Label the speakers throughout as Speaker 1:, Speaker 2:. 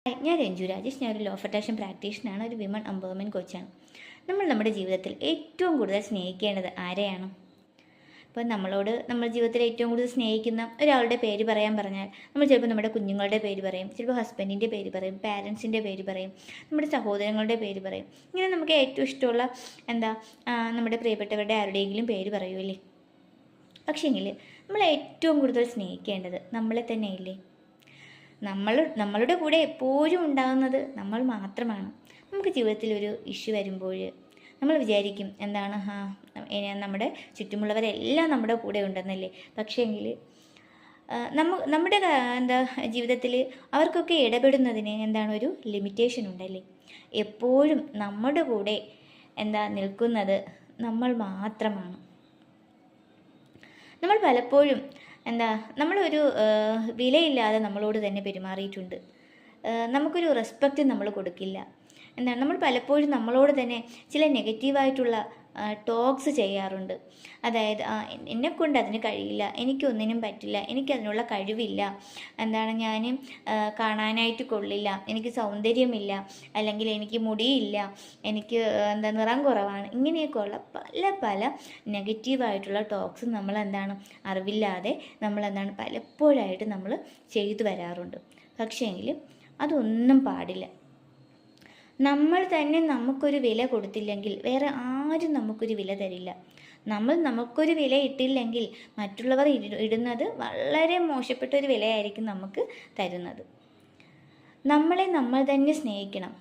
Speaker 1: Hi, ഞാൻ രഞ്ജു രാജേഷ്. ഞാനൊരു law of attraction പ്രാക്ടീഷനാണ്, ഒരു വിമൺ എംപവർമെൻറ്റ് കോച്ചാണ്. നമ്മൾ നമ്മുടെ ജീവിതത്തിൽ ഏറ്റവും കൂടുതൽ സ്നേഹിക്കേണ്ടത് ആരെയാണ്? ഇപ്പോൾ നമ്മുടെ ജീവിതത്തിൽ ഏറ്റവും കൂടുതൽ സ്നേഹിക്കുന്ന ഒരാളുടെ പേര് പറയാൻ പറഞ്ഞാൽ നമ്മൾ ചിലപ്പോൾ നമ്മുടെ കുഞ്ഞുങ്ങളുടെ പേര് പറയും, ചിലപ്പോൾ ഹസ്ബൻഡിൻ്റെ പേര് പറയും, പാരൻസിൻ്റെ പേര് പറയും, നമ്മുടെ സഹോദരങ്ങളുടെ പേര് പറയും. ഇങ്ങനെ നമുക്ക് ഏറ്റവും ഇഷ്ടമുള്ള നമ്മുടെ പ്രിയപ്പെട്ടവരുടെ ആരുടെയെങ്കിലും പേര് പറയുമല്ലേ. പക്ഷേങ്കിൽ നമ്മൾ ഏറ്റവും കൂടുതൽ സ്നേഹിക്കേണ്ടത് നമ്മളെ തന്നെയില്ലേ? നമ്മളുടെ കൂടെ എപ്പോഴും ഉണ്ടാകുന്നത് നമ്മൾ മാത്രമാണ്. നമുക്ക് ജീവിതത്തിൽ ഒരു ഇഷ്യൂ വരുമ്പോൾ നമ്മൾ വിചാരിക്കും നമ്മുടെ ചുറ്റുമുള്ളവരെല്ലാം നമ്മുടെ കൂടെ ഉണ്ടെന്നല്ലേ. പക്ഷേങ്കിൽ നമ്മുടെ ജീവിതത്തിൽ അവർക്കൊക്കെ ഇടപെടുന്നതിന് ഒരു ലിമിറ്റേഷൻ ഉണ്ടല്ലേ. എപ്പോഴും നമ്മുടെ കൂടെ നിൽക്കുന്നത് നമ്മൾ മാത്രമാണ്. നമ്മൾ പലപ്പോഴും നമ്മളൊരു വിലയില്ലാതെ നമ്മളോട് തന്നെ പെരുമാറിയിട്ടുണ്ട്. നമുക്കൊരു റെസ്പെക്റ്റ് നമ്മൾ കൊടുക്കില്ല. നമ്മൾ പലപ്പോഴും നമ്മളോട് തന്നെ ചില നെഗറ്റീവായിട്ടുള്ള ടോക്സ് ചെയ്യാറുണ്ട്. അതായത് എന്നെക്കൊണ്ട് അതിന് കഴിയില്ല, എനിക്കൊന്നിനും പറ്റില്ല, എനിക്കതിനുള്ള കഴിവില്ല, ഞാൻ കാണാനായിട്ട് കൊള്ളില്ല, എനിക്ക് സൗന്ദര്യമില്ല, അല്ലെങ്കിൽ എനിക്ക് മുടിയില്ല, എനിക്ക് നിറം കുറവാണ്. ഇങ്ങനെയൊക്കെയുള്ള പല പല നെഗറ്റീവായിട്ടുള്ള ടോക്സ് നമ്മൾ അറിവില്ലാതെ നമ്മൾ പലപ്പോഴായിട്ട് നമ്മൾ ചെയ്തു വരാറുണ്ട്. പക്ഷേങ്കിൽ അതൊന്നും പാടില്ല. നമ്മൾ തന്നെ നമുക്കൊരു വില കൊടുത്തില്ലെങ്കിൽ വേറെ ആരും നമുക്കൊരു വില തരില്ല. നമുക്കൊരു വില ഇട്ടില്ലെങ്കിൽ മറ്റുള്ളവർ ഇടുന്നത് വളരെ മോശപ്പെട്ട ഒരു വിലയായിരിക്കും നമുക്ക് തരുന്നത്. നമ്മളെ നമ്മൾ തന്നെ സ്നേഹിക്കണം.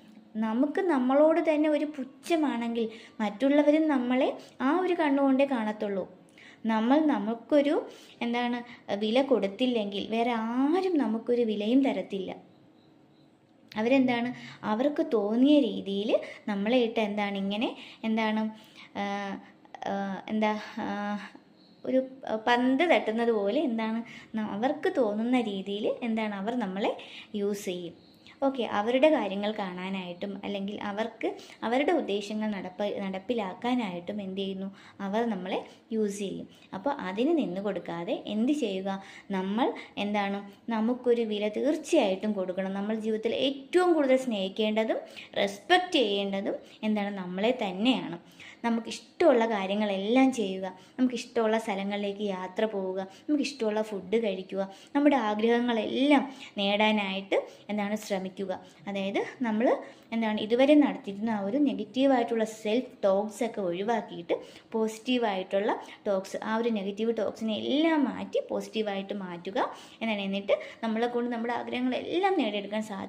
Speaker 1: നമുക്ക് നമ്മളോട് തന്നെ ഒരു പുച്ഛമാണെങ്കിൽ മറ്റുള്ളവരും നമ്മളെ ആ ഒരു കണ്ണുകൊണ്ടേ കാണത്തുള്ളൂ. നമുക്കൊരു വില കൊടുത്തില്ലെങ്കിൽ വേറെ ആരും നമുക്കൊരു വിലയും തരത്തില്ല. അവർക്ക് തോന്നിയ രീതിയിൽ നമ്മളെ ഇട്ട് ഇങ്ങനെ ഒരു പന്ത് തട്ടുന്നത് പോലെ അവർക്ക് തോന്നുന്ന രീതിയിൽ അവർ നമ്മളെ യൂസ് ചെയ്യും. ഓക്കെ, അവരുടെ കാര്യങ്ങൾ കാണാനായിട്ടും അല്ലെങ്കിൽ അവർക്ക് അവരുടെ ഉദ്ദേശങ്ങൾ നടപ്പിലാക്കാനായിട്ടും അവർ നമ്മളെ യൂസ് ചെയ്യും. അപ്പോൾ അതിന് നിന്ന് കൊടുക്കാതെ എന്ത് ചെയ്യുക? നമ്മൾ നമുക്കൊരു വില തീർച്ചയായിട്ടും കൊടുക്കണം. നമ്മൾ ജീവിതത്തിൽ ഏറ്റവും കൂടുതൽ സ്നേഹിക്കേണ്ടതും റെസ്പെക്റ്റ് ചെയ്യേണ്ടതും നമ്മളെ തന്നെയാണ്. നമുക്കിഷ്ടമുള്ള കാര്യങ്ങളെല്ലാം ചെയ്യുക, നമുക്കിഷ്ടമുള്ള സ്ഥലങ്ങളിലേക്ക് യാത്ര പോവുക, നമുക്കിഷ്ടമുള്ള ഫുഡ് കഴിക്കുക, നമ്മുടെ ആഗ്രഹങ്ങളെല്ലാം നേടാനായിട്ട് ശ്രമിക്കുക. അതായത് നമ്മൾ ഇതുവരെ നടത്തിയിരുന്ന ആ ഒരു നെഗറ്റീവായിട്ടുള്ള സെൽഫ് ടോക്സൊക്കെ ഒഴിവാക്കിയിട്ട് പോസിറ്റീവായിട്ടുള്ള ടോക്സ്, ആ ഒരു നെഗറ്റീവ് ടോക്സിനെ എല്ലാം മാറ്റി പോസിറ്റീവായിട്ട് മാറ്റുക. എന്നിട്ട് നമ്മളെ കൊണ്ട് നമ്മുടെ ആഗ്രഹങ്ങളെല്ലാം നേടിയെടുക്കാൻ സാധിക്കും.